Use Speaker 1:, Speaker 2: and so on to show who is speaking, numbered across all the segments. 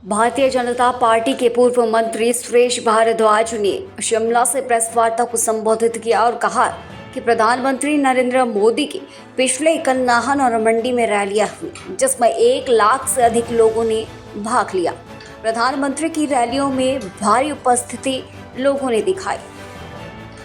Speaker 1: Bharatiya Janata party के पूर्व मंत्री सुरेश भारद्वाज ने शिमला से प्रेस वार्ता को संबोधित किया और कहा कि प्रधानमंत्री नरेंद्र मोदी की पिछले कल नाहन और मंडी में रैलियां हुई, जिसमें 1 लाख से अधिक लोगों ने भाग लिया। प्रधानमंत्री की रैलियों में भारी उपस्थिति लोगों ने दिखाई।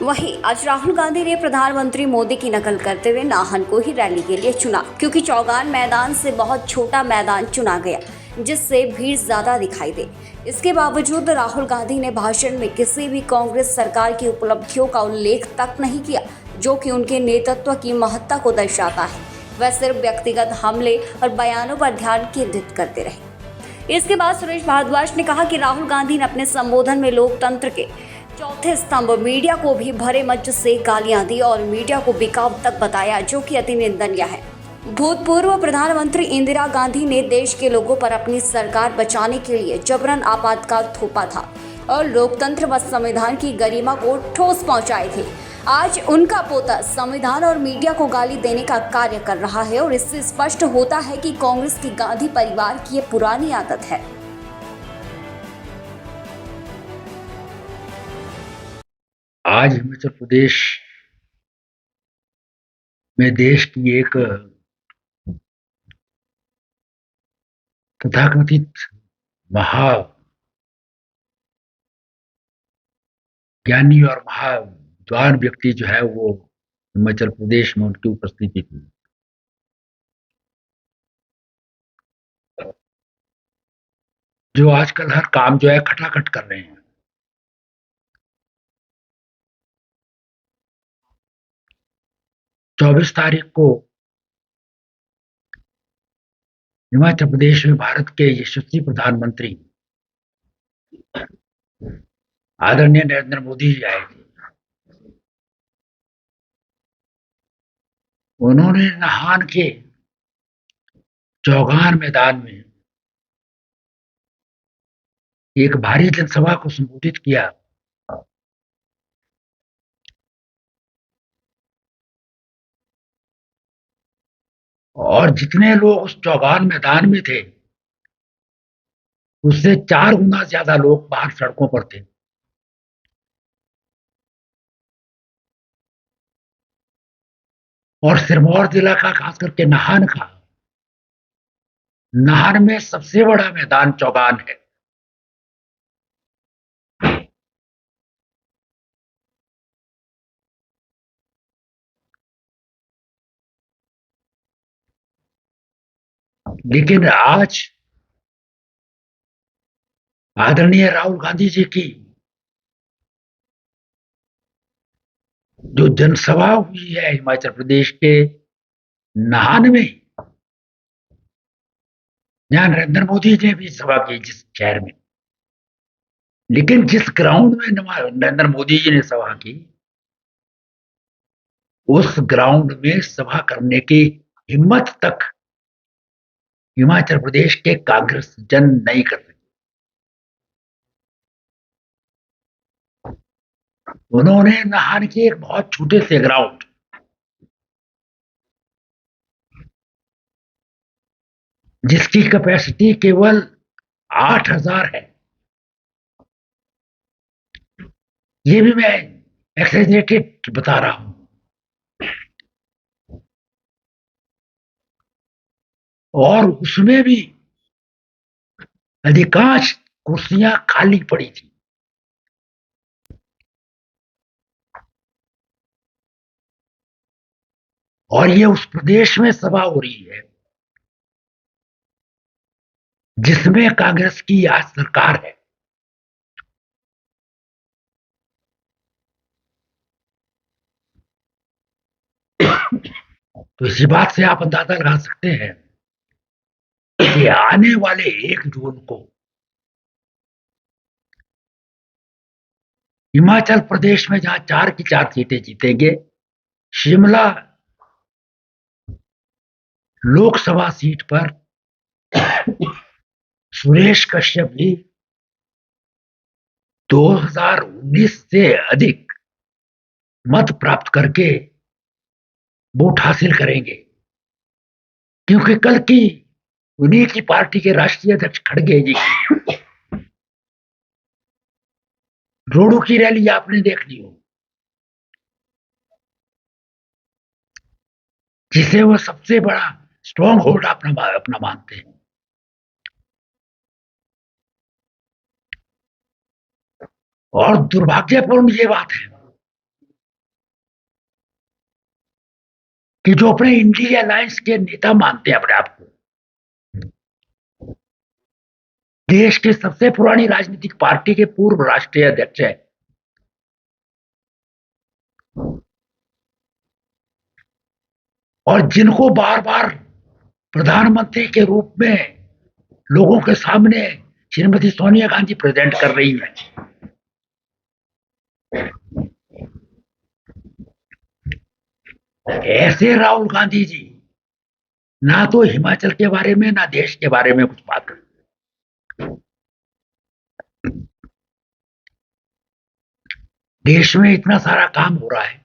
Speaker 1: वहीं आज राहुल गांधी ने प्रधानमंत्री मोदी की नकल करते हुए नाहन को ही रैली के लिए चुना, क्योंकि चौगान मैदान से बहुत छोटा मैदान चुना गया, जिससे भीड़ ज्यादा दिखाई दे। इसके बावजूद राहुल गांधी ने भाषण में किसी भी कांग्रेस सरकार की उपलब्धियों का उल्लेख तक नहीं किया, जो कि उनके नेतृत्व की महत्ता को दर्शाता है। वह सिर्फ व्यक्तिगत हमले और बयानों पर ध्यान केंद्रित करते रहे। इसके बाद सुरेश भारद्वाज ने कहा कि राहुल गांधी ने अपने संबोधन में लोकतंत्र के चौथे स्तंभ मीडिया को भी भरे मंच से गालियां दी और मीडिया को बिकाऊ तक बताया, जो कि अति निंदनीय है। भूतपूर्व प्रधानमंत्री इंदिरा गांधी ने देश के लोगों पर अपनी सरकार बचाने के लिए जबरन आपातकाल थोपा था और लोकतंत्र व संविधान की गरिमा को ठोस पहुंचाए थे। आज उनका पोता संविधान और मीडिया को गाली देने का कार्य कर रहा है और इससे स्पष्ट होता है कि कांग्रेस की गांधी परिवार की ये पुरानी आदत है।
Speaker 2: आज हिमाचल प्रदेश में देश की एक तथाकथित महाज्ञानी और महाविद्वान व्यक्ति जो है वो हिमाचल प्रदेश में उनकी उपस्थिति थी। जो आजकल हर काम जो है खटाखट कर रहे हैं। चौबीस तारीख को हिमाचल प्रदेश में भारत के यशस्वी प्रधानमंत्री आदरणीय नरेंद्र मोदी जी आए थे। उन्होंने नाहन के चौगान मैदान में एक भारी जनसभा को संबोधित किया। और जितने लोग उस चौगान मैदान में थे, उससे 4 गुना ज्यादा लोग बाहर सड़कों पर थे। और सिरमौर जिला का, खास करके नाहन में सबसे बड़ा मैदान चौगान है। लेकिन आज आदरणीय राहुल गांधी जी की जो जनसभा हुई है हिमाचल प्रदेश के नाहन में, जहां नरेंद्र मोदी ने भी सभा की जिस शहर में, लेकिन जिस ग्राउंड में नरेंद्र मोदी जी ने सभा की, उस ग्राउंड में सभा करने की हिम्मत तक हिमाचल प्रदेश के कांग्रेस जन नहीं कर सके। उन्होंने नाहन के एक बहुत छोटे से ग्राउंड, जिसकी कैपेसिटी केवल 8,000 है, ये भी मैं एक्सेजरेटेड बता रहा हूं, और उसमें भी अधिकांश कुर्सियां खाली पड़ी थी। और ये उस प्रदेश में सभा हो रही है जिसमें कांग्रेस की आज सरकार है। तो इसी बात से आप अंदाजा लगा सकते हैं कि आने वाले 1 जून को हिमाचल प्रदेश में जहां 4 की 4 सीटें जीतेंगे, शिमला लोकसभा सीट पर सुरेश कश्यप जी 2019 से अधिक मत प्राप्त करके वोट हासिल करेंगे, क्योंकि कल की उन्हीं की पार्टी के राष्ट्रीय अध्यक्ष खड़गे जी रोडों की रैली आपने देख ली हो, जिसे वो सबसे बड़ा स्ट्रॉन्ग होल्ड अपना अपना मानते हैं। और दुर्भाग्यपूर्ण ये बात है कि जो अपने इंडिया अलायंस के नेता मानते हैं अपने आप को, देश की सबसे पुरानी राजनीतिक पार्टी के पूर्व राष्ट्रीय अध्यक्ष है, और जिनको बार बार प्रधानमंत्री के रूप में लोगों के सामने श्रीमती सोनिया गांधी प्रेजेंट कर रही है, ऐसे राहुल गांधी जी ना तो हिमाचल के बारे में ना देश के बारे में कुछ बात करते। देश में इतना सारा काम हो रहा है,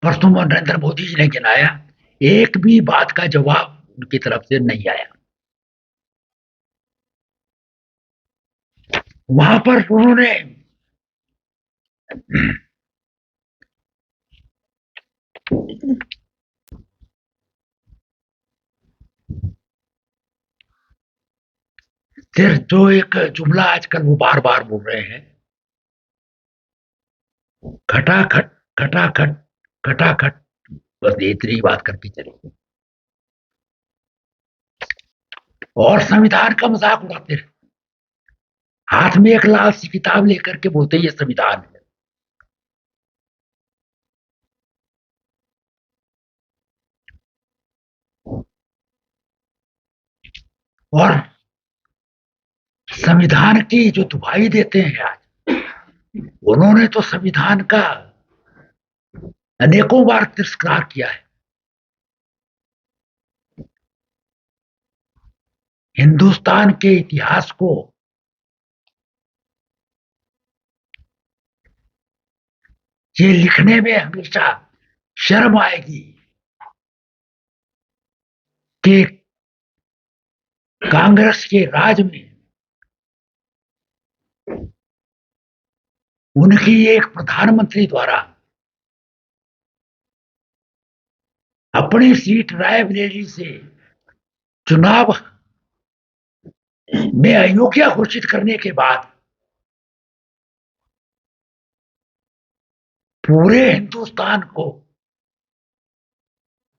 Speaker 2: परसों नरेंद्र मोदी जी ने गिनाया, एक भी बात का जवाब उनकी तरफ से नहीं आया। वहां पर उन्होंने सिर्फ जो एक जुमला आजकल वो बार बार बोल रहे हैं, खटाखट खटाखट खटाखट, बस इतनी बात करके चले और संविधान का मजाक उड़ाते रहे। हाथ में एक लाल सी किताब लेकर के बोलते ये संविधान है। और संविधान की जो दुहाई देते हैं आज, उन्होंने तो संविधान का अनेकों बार तिरस्कार किया है। हिंदुस्तान के इतिहास को ये लिखने में हमेशा शर्म आएगी कि कांग्रेस के राज में उनकी एक प्रधानमंत्री द्वारा अपनी सीट रायबरेली से चुनाव में अयोग्य घोषित करने के बाद पूरे हिंदुस्तान को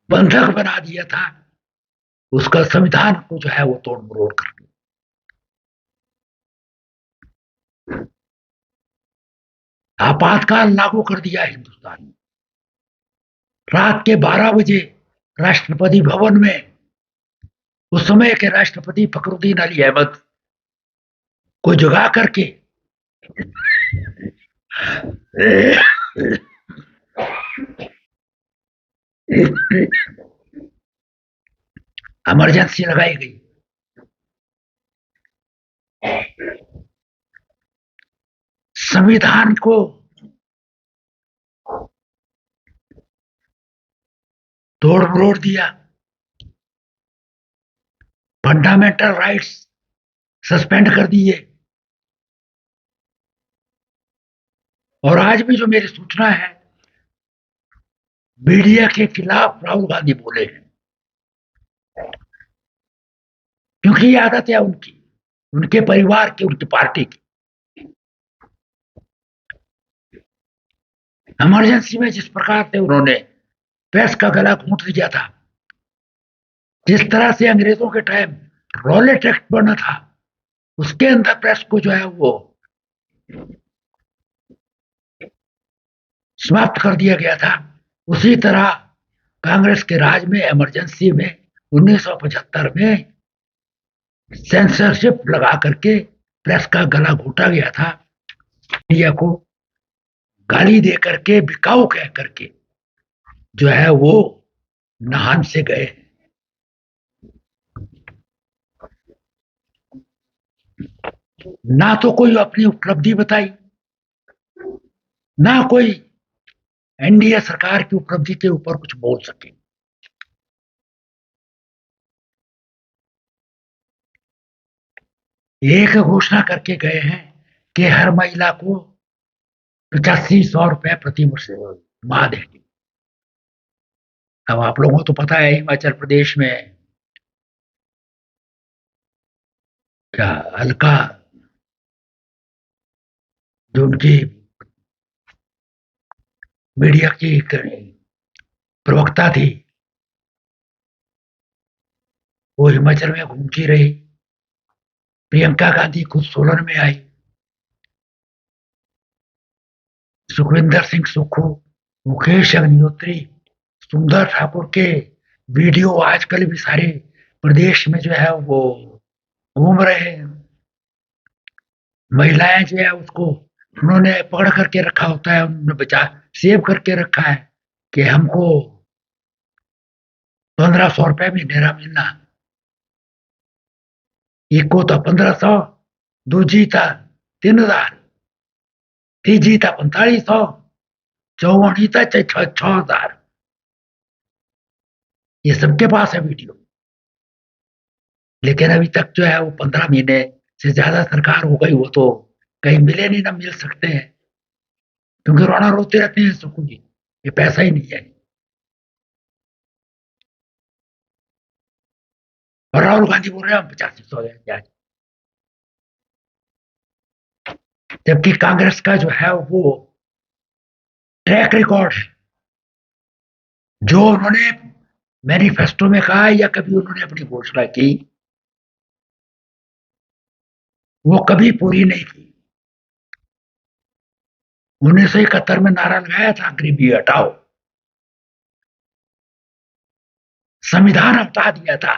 Speaker 2: बंधक बना दिया था, उसका संविधान को जो है वो तोड़ मरोड़ कर दिया। आपातकाल लागू कर दिया हिंदुस्तान में। रात के 12 बजे राष्ट्रपति भवन में उस समय के राष्ट्रपति फखरुद्दीन अली अहमद को जगा करके इमरजेंसी लगाई गई। संविधान को तोड़ मरोड़ दिया, फंडामेंटल राइट्स सस्पेंड कर दिए। और आज भी जो मेरी सूचना है, मीडिया के खिलाफ राहुल गांधी बोले हैं, क्योंकि ये आदत है उनकी, उनके परिवार की, उनकी पार्टी की। इमरजेंसी में जिस प्रकार से उन्होंने प्रेस का गला घोंट दिया था, जिस तरह से अंग्रेजों के टाइम रॉलेट एक्ट बना था, उसके अंदर प्रेस को जो है वो समाप्त कर दिया गया था, उसी तरह कांग्रेस के राज में इमरजेंसी में 1975 में सेंसरशिप लगा करके प्रेस का गला घोटा गया था। मीडिया को गाली दे करके, बिकाऊ कह करके जो है वो नहान से गए। ना तो कोई अपनी उपलब्धि बताई, ना कोई एनडीए सरकार की उपलब्धि के ऊपर कुछ बोल सके। एक घोषणा करके गए हैं कि हर महिला को 8500 रुपए प्रति वर्ष माह देंगे। अब आप लोगों को तो पता है हिमाचल प्रदेश में क्या अलका जो उनकी मीडिया की प्रवक्ता थी, वो हिमाचल में घूमती रही। प्रियंका गांधी खुद सोलन में आई। सुखविंदर सिंह सुक्खू, मुकेश अग्निहोत्री, सुंदर ठाकुर के वीडियो आजकल भी सारे प्रदेश में जो है वो घूम रहे हैं। महिलाएं जो है उसको उन्होंने पकड़ करके रखा होता है, उन्होंने बचा सेव करके रखा है कि हमको 1500 रुपए महीने मिलना। एक को तो 1500, दूजी था 3000, तीजी था 4500, चौवनी था 6000। ये सबके पास है वीडियो। लेकिन अभी तक जो है वो 15 महीने से ज्यादा सरकार हो गई, वो तो कहीं मिले नहीं, ना मिल सकते हैं, क्योंकि रोना रोते रहते हैं सुकू जी, ये पैसा ही नहीं है। और राहुल गांधी बोल रहे हैं हम 8500 देंगे, जबकि कांग्रेस का जो है वो ट्रैक रिकॉर्ड है, जो उन्होंने मैनिफेस्टो में कहा या कभी उन्होंने अपनी घोषणा की, वो कभी पूरी नहीं की। 1971 में नारा लगाया था गरीबी हटाओ, संविधान हटा दिया था,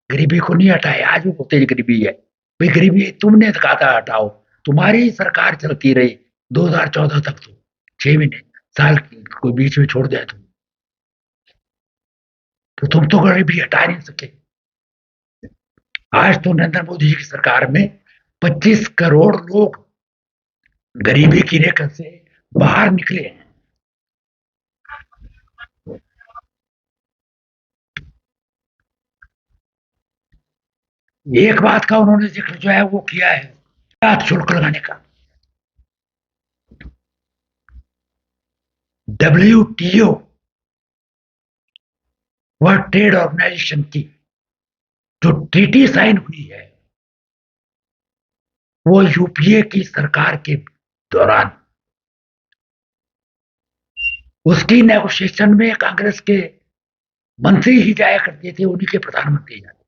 Speaker 2: गरीबी को नहीं हटाया। आज भी बोलते गरीबी है, भाई गरीबी तुमने कहा था हटाओ, तुम्हारी सरकार चलती रही 2014 तक, तो 6 महीने साल कोई बीच में छोड़ दिया तो तुम तो गरीबी हटा नहीं सके। आज तो नरेंद्र मोदी जी की सरकार में 25 करोड़ लोग गरीबी की रेखा से बाहर निकले हैं। एक बात का उन्होंने जिक्र जो है वो किया है, आयात शुल्क लगाने का। WTO वर्ल्ड ट्रेड ऑर्गेनाइजेशन की जो ट्रीटी साइन हुई है, वो यूपीए की सरकार के दौरान उसकी नेगोशिएशन में कांग्रेस के मंत्री ही जाया करते थे, उन्हीं के प्रधानमंत्री जाते।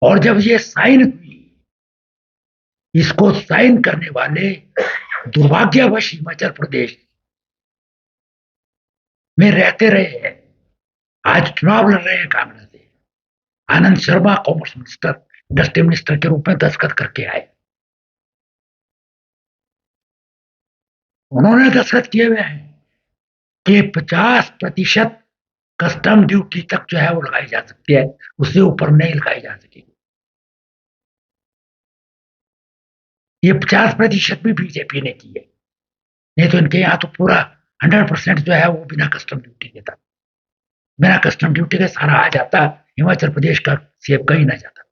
Speaker 2: और जब ये साइन हुई, इसको साइन करने वाले दुर्भाग्यवश हिमाचल प्रदेश में रहते रहे हैं। आज चुनाव लड़ रहे हैं कांग्रेस से। Anand Sharma commerce minister, industry minister के रूप में दस्तखत करके आए। उन्होंने दस्तखत किए हुए हैं कि 50% कस्टम ड्यूटी तक जो है वो लगाई जा सकती है, उससे ऊपर नहीं लगाई जा सकेगी। ये 50% भी बीजेपी ने की है, नहीं तो इनके यहाँ तो पूरा 100% जो है वो बिना कस्टम ड्यूटी के था। बिना कस्टम ड्यूटी के सारा आ जाता, हिमाचल प्रदेश का सेब कहीं ना जाता।